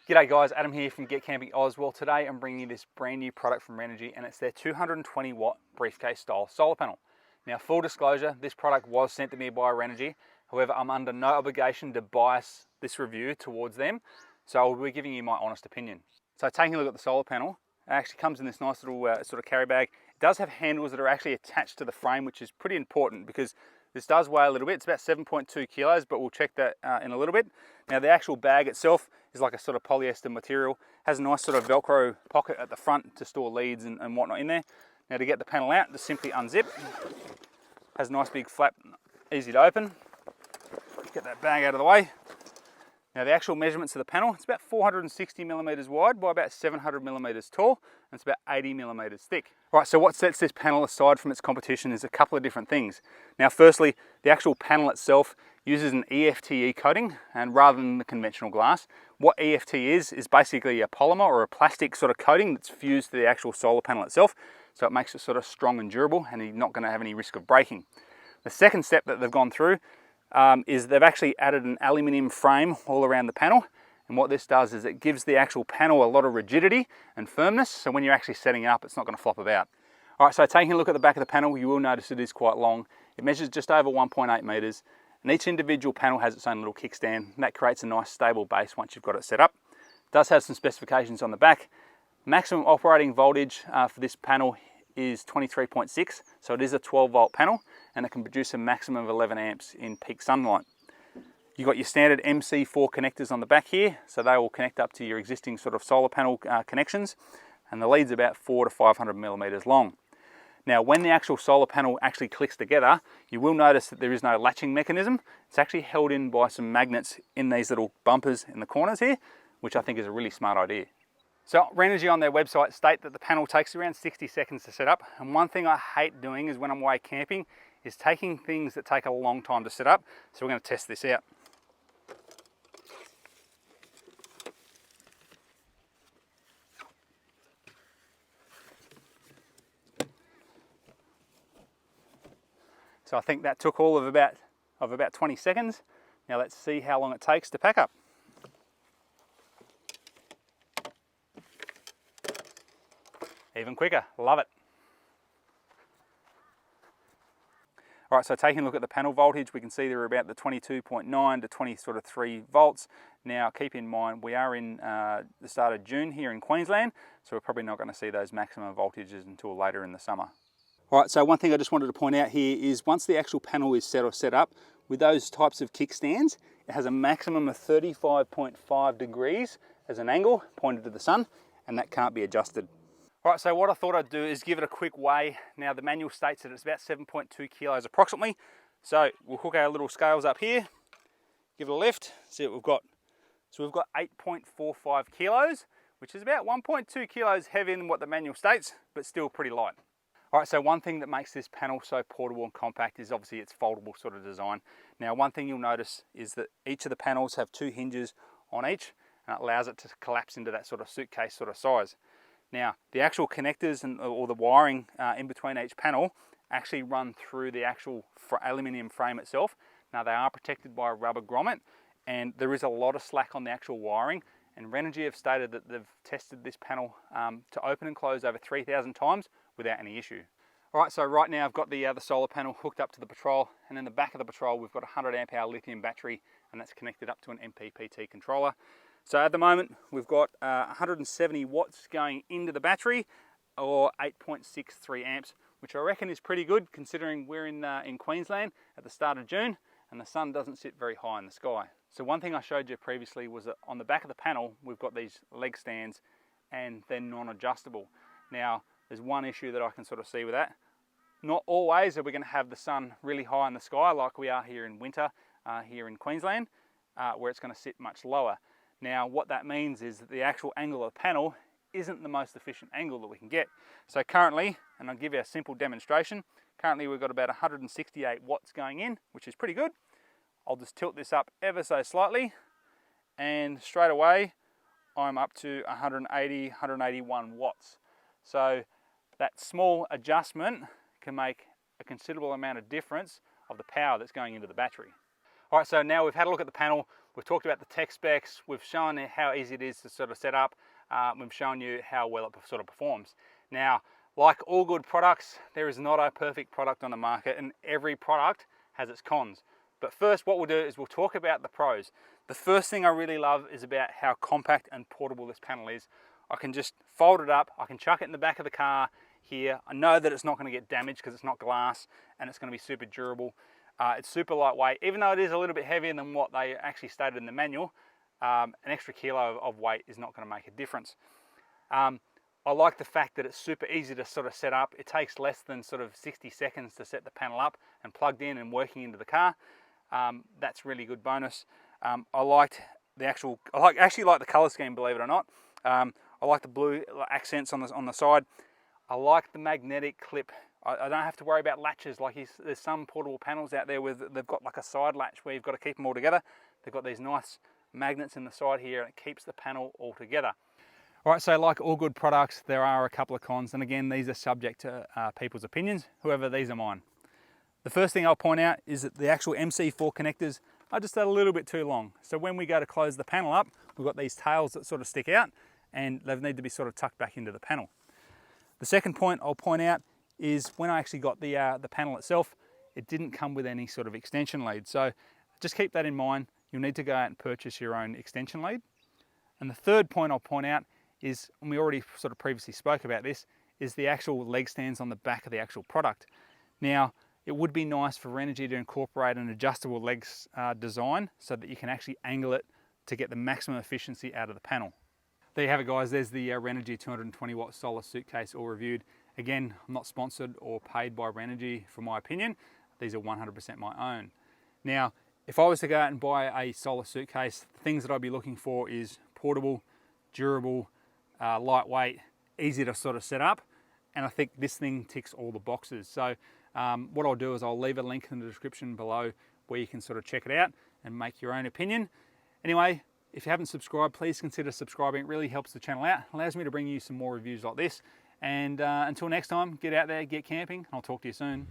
G'day guys, Adam here from Get Camping Oz. Well, today I'm bringing you this brand new product from Renogy, and it's their 220 watt briefcase style solar panel. Now, full disclosure, this product was sent to me by Renogy. However, I'm under no obligation to bias this review towards them, so I'll be giving you my honest opinion. So taking a look at the solar panel, it actually comes in this nice little sort of carry bag. It does have handles that are actually attached to the frame, which is pretty important because this does weigh a little bit. It's about 7.2 kilos, but we'll check that in a little bit. Now, the actual bag itself is like a sort of polyester material. Has a nice sort of Velcro pocket at the front to store leads and whatnot in there. Now, to get the panel out, just simply unzip. Has a nice big flap, easy to open. Get that bag out of the way. Now, the actual measurements of the panel, it's about 460 millimeters wide by about 700 millimeters tall, and it's about 80 millimeters thick. All right, so what sets this panel aside from its competition is a couple of different things. Now, firstly, the actual panel itself uses an EFTE coating, and rather than the conventional glass. What EFT is basically a polymer or a plastic sort of coating that's fused to the actual solar panel itself, so it makes it sort of strong and durable, and you're not going to have any risk of breaking. The second step that they've gone through is they've actually added an aluminium frame all around the panel, and what this does is it gives the actual panel a lot of rigidity and firmness, so when you're actually setting it up, it's not going to flop about. All right, so taking a look at the back of the panel, you will notice it is quite long. It measures just over 1.8 meters, and each individual panel has its own little kickstand, and that creates a nice stable base once you've got it set up. It does have some specifications on the back. Maximum operating voltage for this panel is 23.6, so it is a 12 volt panel, and it can produce a maximum of 11 amps in peak sunlight. You've got your standard MC4 connectors on the back here, so they will connect up to your existing sort of solar panel connections, and the lead's about 400 to 500 millimeters long. Now, when the actual solar panel actually clicks together, you will notice that there is no latching mechanism. It's actually held in by some magnets in these little bumpers in the corners here, which I think is a really smart idea. So Renogy on their website state that the panel takes around 60 seconds to set up, and one thing I hate doing is when I'm away camping is taking things that take a long time to set up, so we're going to test this out. So I think that took all of about 20 seconds. Now let's see how long it takes to pack up. Even quicker, love it. All right, so taking a look at the panel voltage, we can see they're about the 22.9 to 23 volts. Now keep in mind, we are in the start of June here in Queensland, so we're probably not going to see those maximum voltages until later in the summer. All right, so one thing I just wanted to point out here is once the actual panel is set up, with those types of kickstands, it has a maximum of 35.5 degrees as an angle pointed to the sun, and that can't be adjusted. All right, so what I thought I'd do is give it a quick weigh. Now the manual states that it's about 7.2 kilos approximately. So we'll hook our little scales up here, give it a lift, see what we've got. So we've got 8.45 kilos, which is about 1.2 kilos heavier than what the manual states, but still pretty light. All right, so one thing that makes this panel so portable and compact is obviously its foldable sort of design. Now, one thing you'll notice is that each of the panels have two hinges on each, and it allows it to collapse into that sort of suitcase sort of size. Now, the actual connectors or the wiring in between each panel actually run through the actual aluminium frame itself. Now, they are protected by a rubber grommet, and there is a lot of slack on the actual wiring, and Renogy have stated that they've tested this panel to open and close over 3,000 times without any issue. All right, so right now I've got the solar panel hooked up to the Patrol, and in the back of the Patrol we've got a 100 amp hour lithium battery, and that's connected up to an MPPT controller. So at the moment we've got 170 watts going into the battery, or 8.63 amps, which I reckon is pretty good considering we're in Queensland at the start of June and the sun doesn't sit very high in the sky. So one thing I showed you previously was that on the back of the panel we've got these leg stands, and they're non-adjustable. Now, there's one issue that I can sort of see with that. Not always are we going to have the sun really high in the sky like we are here in winter here in Queensland, where it's going to sit much lower. Now, what that means is that the actual angle of the panel isn't the most efficient angle that we can get. So currently, and I'll give you a simple demonstration, currently we've got about 168 watts going in, which is pretty good. I'll just tilt this up ever so slightly, and straight away I'm up to 180, 181 watts. So that small adjustment can make a considerable amount of difference of the power that's going into the battery. All right, so now we've had a look at the panel, We've talked about the tech specs, we've shown how easy it is to sort of set up, we've shown you how well it sort of performs. Now, like all good products, there is not a perfect product on the market, and every product has its cons. But first, what we'll do is we'll talk about the pros. The first thing I really love is about how compact and portable this panel is. I can just fold it up, I can chuck it in the back of the car here. I know that it's not going to get damaged because it's not glass, and it's going to be super durable. It's super lightweight, even though it is a little bit heavier than what they actually stated in the manual. An extra kilo of weight is not going to make a difference. I like the fact that it's super easy to sort of set up. It takes less than sort of 60 seconds to set the panel up and plugged in and working into the car. That's really good bonus. I actually like the color scheme, believe it or not. I like the blue accents on the side. I like the magnetic clip. I don't have to worry about latches. Like there's some portable panels out there where they've got like a side latch where you've got to keep them all together. They've got these nice magnets in the side here, and it keeps the panel all together. All right, so like all good products, there are a couple of cons, and again, these are subject to people's opinions. However, these are mine. The first thing I'll point out is that the actual MC4 connectors are just a little bit too long. So when we go to close the panel up, we've got these tails that sort of stick out, and they need to be sort of tucked back into the panel. The second point I'll point out is when I actually got the panel itself, it didn't come with any sort of extension lead. So just keep that in mind. You'll need to go out and purchase your own extension lead. And the third point I'll point out is, and we already sort of previously spoke about this, is the actual leg stands on the back of the actual product. Now, it would be nice for Renogy to incorporate an adjustable legs design so that you can actually angle it to get the maximum efficiency out of the panel. There you have it, guys. There's the Renogy 220 watt solar suitcase all reviewed. Again, I'm not sponsored or paid by Renogy for my opinion. These are 100% my own. Now, if I was to go out and buy a solar suitcase, the things that I'd be looking for is portable, durable, lightweight, easy to sort of set up, and I think this thing ticks all the boxes. So what I'll do is I'll leave a link in the description below where you can sort of check it out and make your own opinion. Anyway, if you haven't subscribed, please consider subscribing. It really helps the channel out, allows me to bring you some more reviews like this. And until next time, get out there, get camping, and I'll talk to you soon.